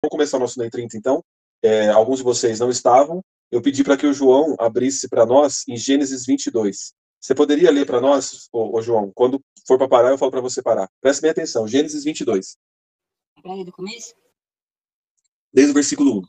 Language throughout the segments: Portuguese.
Vamos começar o nosso NEM 30, então. Alguns de vocês não estavam. Eu pedi para que o João abrisse para nós em Gênesis 22. Você poderia ler para nós, ô João? Quando for para parar, eu falo para você parar. Preste bem atenção. Gênesis 22. Para ler do começo? Desde o versículo 1.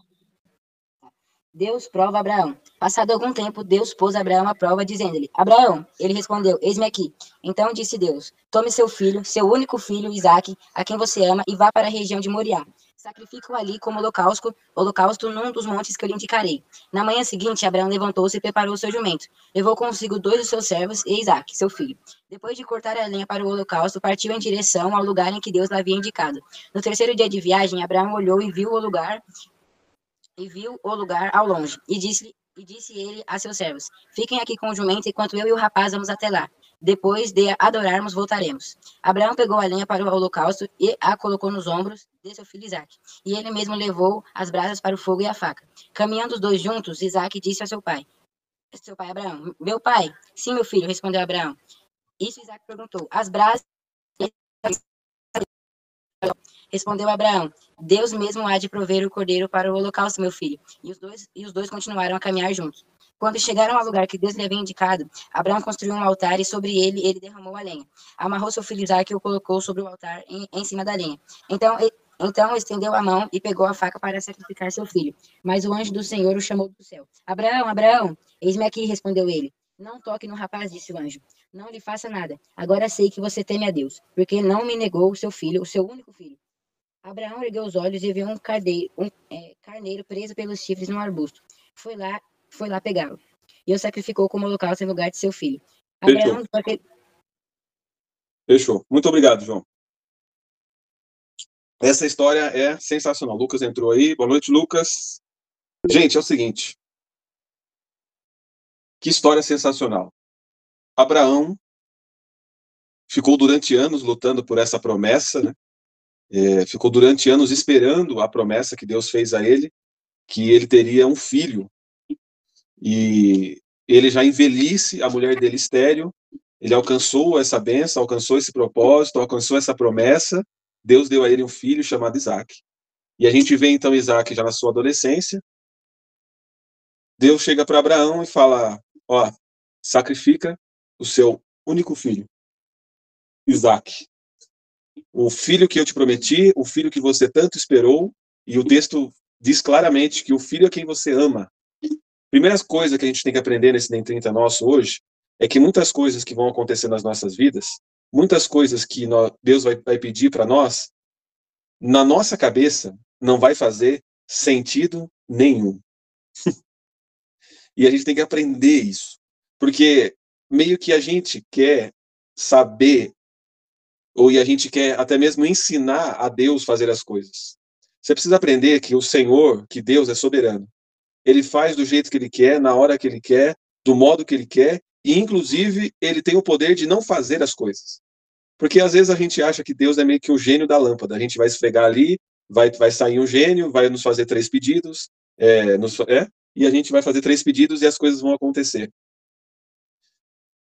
Deus prova Abraão. Passado algum tempo, Deus pôs Abraão à prova, dizendo-lhe: Abraão. Ele respondeu: Eis-me aqui. Então disse Deus: Tome seu filho, seu único filho, Isaque, a quem você ama, e vá para a região de Moriá. Sacrifique-o ali como holocausto num dos montes que eu lhe indicarei. Na manhã seguinte, Abraão levantou-se e preparou o seu jumento. Levou consigo 2 dos seus servos e Isaque, seu filho. Depois de cortar a lenha para o holocausto, partiu em direção ao lugar em que Deus lhe havia indicado. No terceiro dia de viagem, Abraão olhou e viu o lugar ao longe, e disse ele a seus servos: Fiquem aqui com o jumento, enquanto eu e o rapaz vamos até lá. Depois de adorarmos, voltaremos. Abraão pegou a lenha para o holocausto e a colocou nos ombros de seu filho Isaque. E ele mesmo levou as brasas para o fogo e a faca. Caminhando os dois juntos, Isaque disse a seu pai Abraão: Meu pai? Sim, meu filho, respondeu Abraão. Isso Isaque perguntou: As brasas... Respondeu Abraão: Deus mesmo há de prover o cordeiro para o holocausto, meu filho. E os dois continuaram a caminhar juntos. Quando chegaram ao lugar que Deus lhe havia indicado, Abraão construiu um altar e sobre ele derramou a lenha. Amarrou seu filho Isaque e o colocou sobre o altar em cima da lenha. Então estendeu a mão e pegou a faca para sacrificar seu filho. Mas o anjo do Senhor o chamou do céu. Abraão, Abraão, eis-me aqui, respondeu ele. Não toque no rapaz, disse o anjo. Não lhe faça nada. Agora sei que você teme a Deus, porque não me negou o seu filho, o seu único filho. Abraão ergueu os olhos e viu um carneiro preso pelos chifres num arbusto. Foi lá pegá-lo. E o sacrificou como holocausto em lugar de seu filho. Abraão... Fechou. Muito obrigado, João. Essa história é sensacional. Lucas entrou aí. Boa noite, Lucas. Gente, é o seguinte. Que história sensacional. Abraão ficou durante anos lutando por essa promessa, né? Ficou durante anos esperando a promessa que Deus fez a ele, que ele teria um filho. E ele já envelhece, a mulher dele estéril, ele alcançou essa bênção, alcançou esse propósito, alcançou essa promessa. Deus deu a ele um filho chamado Isaque. E a gente vê então Isaque já na sua adolescência. Deus chega para Abraão e fala: ó, sacrifica o seu único filho, Isaque. O filho que eu te prometi, o filho que você tanto esperou, e o texto diz claramente que o filho é quem você ama. Primeira coisa que a gente tem que aprender nesse NEM 30 nosso hoje, é que muitas coisas que vão acontecer nas nossas vidas, muitas coisas que Deus vai pedir para nós, na nossa cabeça, não vai fazer sentido nenhum. E a gente tem que aprender isso. Porque meio que a gente quer saber, ou a gente quer até mesmo ensinar a Deus fazer as coisas. Você precisa aprender que o Senhor, que Deus é soberano. Ele faz do jeito que ele quer, na hora que ele quer, do modo que ele quer, e inclusive ele tem o poder de não fazer as coisas. Porque às vezes a gente acha que Deus é meio que o gênio da lâmpada. A gente vai esfregar ali, vai sair um gênio, vai nos fazer 3 pedidos, e a gente vai fazer 3 pedidos e as coisas vão acontecer.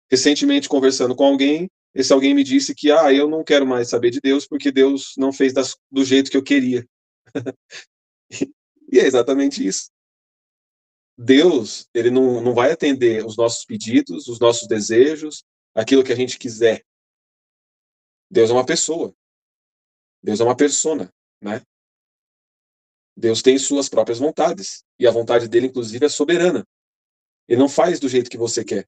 Recentemente, conversando com alguém, esse alguém me disse que eu não quero mais saber de Deus porque Deus não fez do jeito que eu queria. E é exatamente isso. Deus, ele não vai atender os nossos pedidos, os nossos desejos, aquilo que a gente quiser. Deus é uma pessoa. Deus é uma persona, né? Deus tem suas próprias vontades. E a vontade dele, inclusive, é soberana. Ele não faz do jeito que você quer.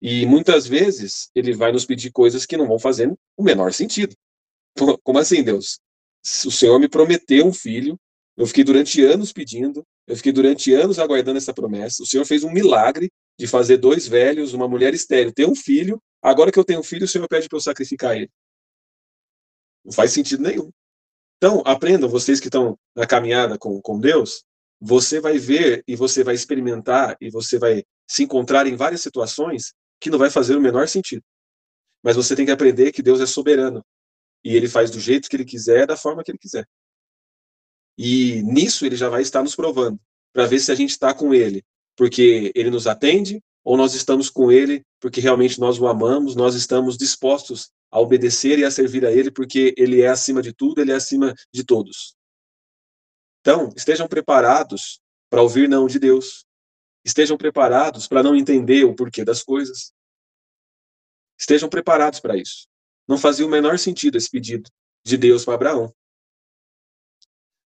E muitas vezes ele vai nos pedir coisas que não vão fazer o menor sentido. Como assim, Deus? O Senhor me prometeu um filho, eu fiquei durante anos pedindo, eu fiquei durante anos aguardando essa promessa. O Senhor fez um milagre de fazer 2 velhos, uma mulher estéril, ter um filho. Agora que eu tenho um filho, o Senhor pede para eu sacrificar ele. Não faz sentido nenhum. Então, aprendam, vocês que estão na caminhada com Deus, você vai ver e você vai experimentar e você vai se encontrar em várias situações que não vai fazer o menor sentido. Mas você tem que aprender que Deus é soberano. E ele faz do jeito que ele quiser, da forma que ele quiser. E nisso ele já vai estar nos provando, para ver se a gente está com ele, porque ele nos atende, ou nós estamos com ele, porque realmente nós o amamos, nós estamos dispostos a obedecer e a servir a ele, porque ele é acima de tudo, ele é acima de todos. Então, estejam preparados para ouvir não de Deus. Estejam preparados para não entender o porquê das coisas. Estejam preparados para isso. Não fazia o menor sentido esse pedido de Deus para Abraão.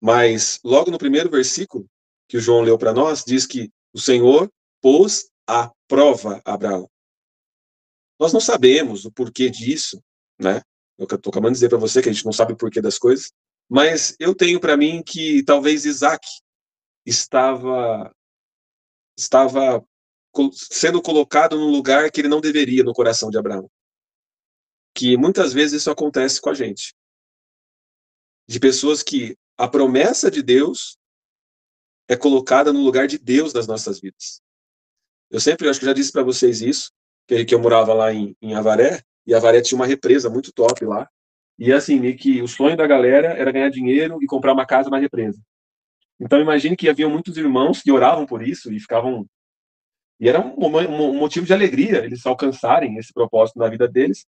Mas, logo no primeiro versículo que o João leu para nós, diz que o Senhor pôs à prova Abraão. Nós não sabemos o porquê disso, né? Eu estou acabando de dizer para você que a gente não sabe o porquê das coisas, mas eu tenho para mim que talvez Isaac estava sendo colocado num lugar que ele não deveria no coração de Abraão. Que muitas vezes isso acontece com a gente. De pessoas que a promessa de Deus é colocada no lugar de Deus nas nossas vidas. Eu sempre, acho que já disse para vocês isso, que eu morava lá em Avaré, e Avaré tinha uma represa muito top lá. E assim, que o sonho da galera era ganhar dinheiro e comprar uma casa na represa. Então imagine que havia muitos irmãos que oravam por isso e ficavam... E era um motivo de alegria eles alcançarem esse propósito na vida deles.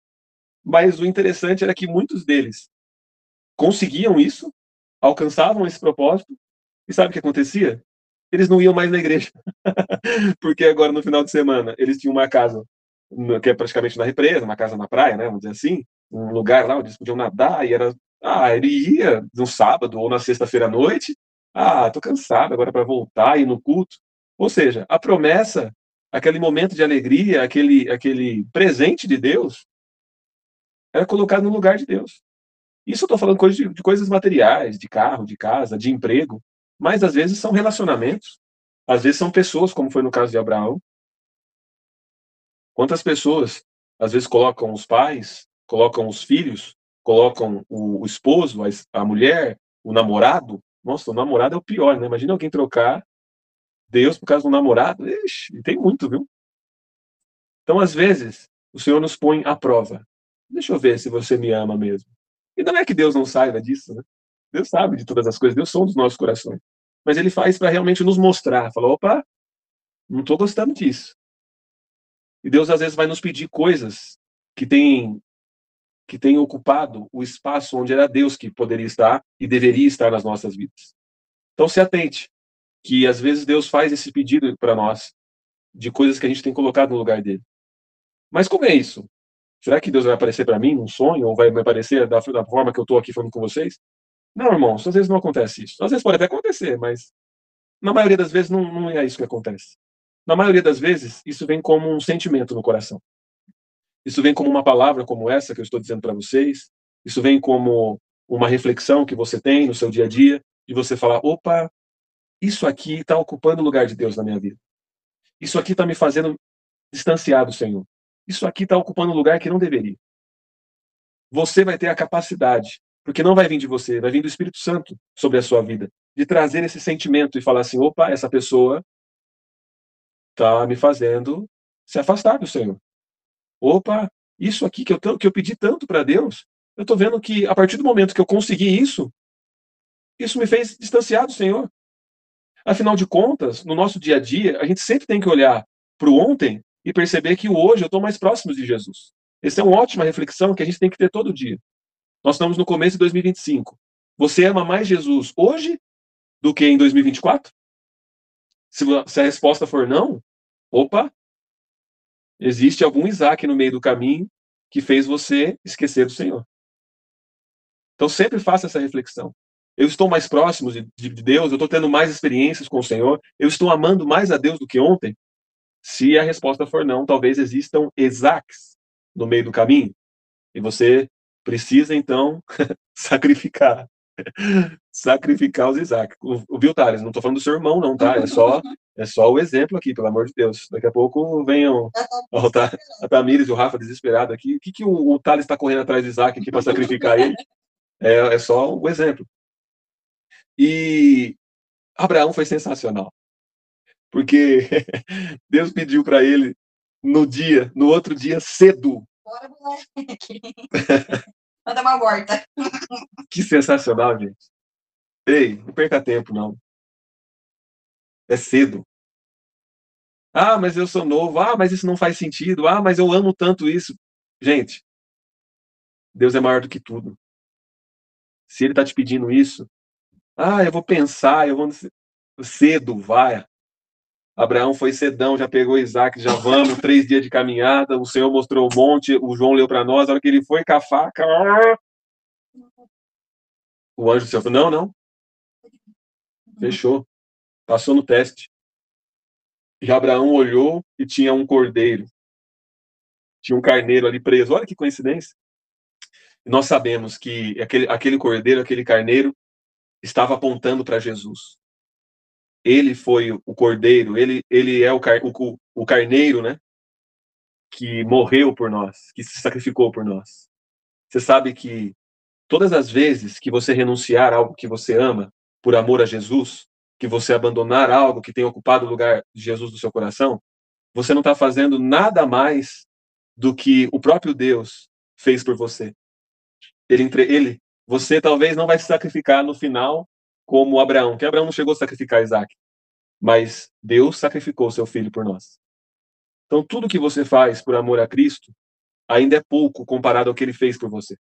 Mas o interessante era que muitos deles conseguiam isso, alcançavam esse propósito, e sabe o que acontecia? Eles não iam mais na igreja. Porque agora, no final de semana, eles tinham uma casa que é praticamente na represa, uma casa na praia, né, vamos dizer assim, um lugar lá onde eles podiam nadar, e era... ele ia no sábado ou na sexta-feira à noite, tô cansado agora para voltar e ir no culto. Ou seja, a promessa, aquele momento de alegria, aquele presente de Deus, era colocado no lugar de Deus. Isso eu estou falando de coisas materiais, de carro, de casa, de emprego, mas às vezes são relacionamentos, às vezes são pessoas, como foi no caso de Abraão. Quantas pessoas, às vezes, colocam os pais, colocam os filhos, colocam o esposo, a mulher, o namorado. Nossa, o namorado é o pior, né? Imagina alguém trocar Deus por causa do namorado. Ixi, tem muito, viu? Então, às vezes, o Senhor nos põe à prova. Deixa eu ver se você me ama mesmo. E não é que Deus não saiba disso, né? Deus sabe de todas as coisas, Deus sonda os nossos corações. Mas Ele faz para realmente nos mostrar. Fala, opa, não estou gostando disso. E Deus, às vezes, vai nos pedir coisas que têm ocupado o espaço onde era Deus que poderia estar e deveria estar nas nossas vidas. Então, se atente, que às vezes Deus faz esse pedido para nós, de coisas que a gente tem colocado no lugar dele. Mas como é isso? Será que Deus vai aparecer para mim num sonho, ou vai me aparecer da forma que eu estou aqui falando com vocês? Não, irmãos, às vezes não acontece isso. Às vezes pode até acontecer, mas na maioria das vezes não é isso que acontece. Na maioria das vezes, isso vem como um sentimento no coração. Isso vem como uma palavra como essa que eu estou dizendo para vocês. Isso vem como uma reflexão que você tem no seu dia a dia, de você falar, opa, isso aqui está ocupando o lugar de Deus na minha vida. Isso aqui está me fazendo distanciar do Senhor. Isso aqui está ocupando um lugar que não deveria. Você vai ter a capacidade, porque não vai vir de você, vai vir do Espírito Santo sobre a sua vida, de trazer esse sentimento e falar assim, opa, essa pessoa está me fazendo se afastar do Senhor. Opa, isso aqui que eu pedi tanto para Deus, eu estou vendo que a partir do momento que eu consegui isso me fez distanciar do Senhor. Afinal de contas, no nosso dia a dia, a gente sempre tem que olhar para o ontem e perceber que o hoje eu estou mais próximo de Jesus. Essa é uma ótima reflexão que a gente tem que ter todo dia. Nós estamos no começo de 2025. Você ama mais Jesus hoje do que em 2024? Se a resposta for não, opa, existe algum Isaac no meio do caminho que fez você esquecer do Senhor. Então sempre faça essa reflexão. Eu estou mais próximo de Deus, eu estou tendo mais experiências com o Senhor, eu estou amando mais a Deus do que ontem? Se a resposta for não, talvez existam Isaacs no meio do caminho. E você precisa, então, sacrificar. Sacrificar os Isaac. Viu, Thales? Não estou falando do seu irmão, não, tá? É só o exemplo aqui, pelo amor de Deus. Daqui a pouco venham a Tamires e o Rafa desesperado aqui. O que o Thales está correndo atrás de Isaac aqui para sacrificar ele? É só o exemplo. E Abraão foi sensacional. Porque Deus pediu para ele no outro dia, cedo. Bora, moleque. Manda uma volta. Que sensacional, gente. Ei, não perca tempo, não. É cedo. Mas eu sou novo. Mas isso não faz sentido. Mas eu amo tanto isso. Gente, Deus é maior do que tudo. Se Ele está te pedindo isso, Eu vou pensar, eu vou cedo, vai. Abraão foi cedão, já pegou Isaac, já vamos, 3 dias de caminhada, o Senhor mostrou o monte, o João leu para nós, a hora que ele foi com a faca, o anjo do Senhor falou, não, fechou, passou no teste. E Abraão olhou e tinha um cordeiro, tinha um carneiro ali preso, olha que coincidência. E nós sabemos que aquele cordeiro, aquele carneiro, estava apontando para Jesus. Ele foi o cordeiro, ele é o carneiro, né? Que morreu por nós, que se sacrificou por nós. Você sabe que todas as vezes que você renunciar a algo que você ama, por amor a Jesus, que você abandonar algo que tem ocupado o lugar de Jesus no seu coração, você não está fazendo nada mais do que o próprio Deus fez por você. Você talvez não vai se sacrificar no final como Abraão, que Abraão não chegou a sacrificar Isaac, mas Deus sacrificou seu filho por nós. Então, tudo que você faz por amor a Cristo ainda é pouco comparado ao que ele fez por você.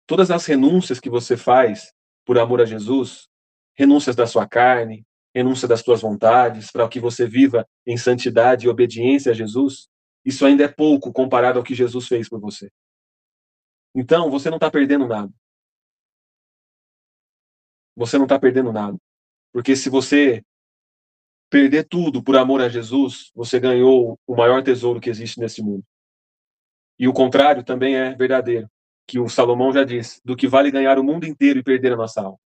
Todas as renúncias que você faz por amor a Jesus, renúncias da sua carne, renúncia das suas vontades, para que você viva em santidade e obediência a Jesus, isso ainda é pouco comparado ao que Jesus fez por você. Então, você não está perdendo nada. Você não está perdendo nada. Porque se você perder tudo por amor a Jesus, você ganhou o maior tesouro que existe nesse mundo. E o contrário também é verdadeiro, que o Salomão já disse, do que vale ganhar o mundo inteiro e perder a nossa alma.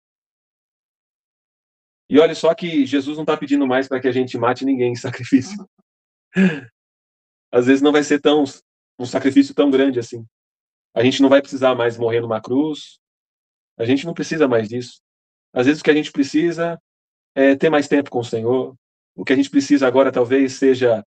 E olha só que Jesus não está pedindo mais para que a gente mate ninguém em sacrifício. Às vezes não vai ser um sacrifício tão grande assim. A gente não vai precisar mais morrer numa cruz. A gente não precisa mais disso. Às vezes o que a gente precisa é ter mais tempo com o Senhor. O que a gente precisa agora talvez seja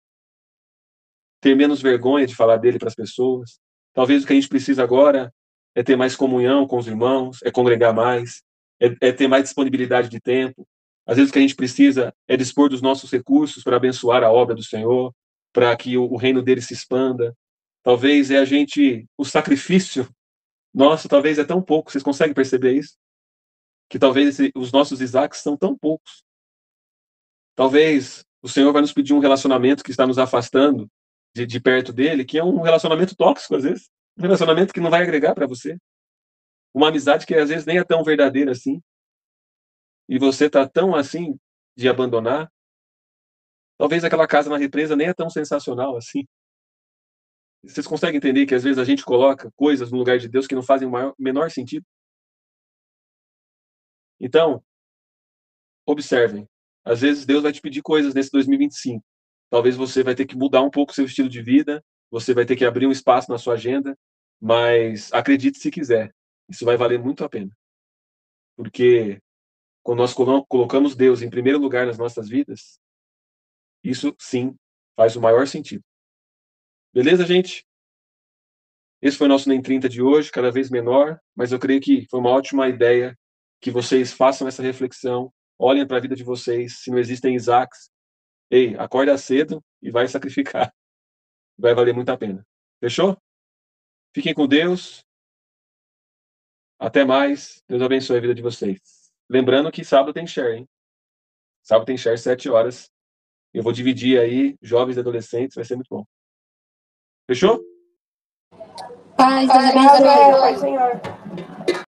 ter menos vergonha de falar dele para as pessoas. Talvez o que a gente precisa agora é ter mais comunhão com os irmãos, é congregar mais, é ter mais disponibilidade de tempo. Às vezes o que a gente precisa é dispor dos nossos recursos para abençoar a obra do Senhor, para que o reino dele se expanda. Talvez o sacrifício nosso talvez é tão pouco, vocês conseguem perceber isso? Que talvez os nossos Isaques são tão poucos. Talvez o Senhor vai nos pedir um relacionamento que está nos afastando de perto dele, que é um relacionamento tóxico, às vezes. Um relacionamento que não vai agregar para você. Uma amizade que às vezes nem é tão verdadeira assim. E você está tão assim de abandonar. Talvez aquela casa na represa nem é tão sensacional assim. Vocês conseguem entender que às vezes a gente coloca coisas no lugar de Deus que não fazem o menor sentido? Então, observem. Às vezes Deus vai te pedir coisas nesse 2025. Talvez você vai ter que mudar um pouco o seu estilo de vida, você vai ter que abrir um espaço na sua agenda, mas acredite se quiser, isso vai valer muito a pena. Porque quando nós colocamos Deus em primeiro lugar nas nossas vidas, isso sim faz o maior sentido. Beleza, gente? Esse foi o nosso NEM 30 de hoje, cada vez menor, mas eu creio que foi uma ótima ideia que vocês façam essa reflexão, olhem para a vida de vocês, se não existem Isaques, ei, acorda cedo e vai sacrificar. Vai valer muito a pena. Fechou? Fiquem com Deus. Até mais. Deus abençoe a vida de vocês. Lembrando que sábado tem share, hein? Sábado tem share, 7 horas. Eu vou dividir aí, jovens e adolescentes, vai ser muito bom. Fechou? Paz, Deus abençoe. Senhor.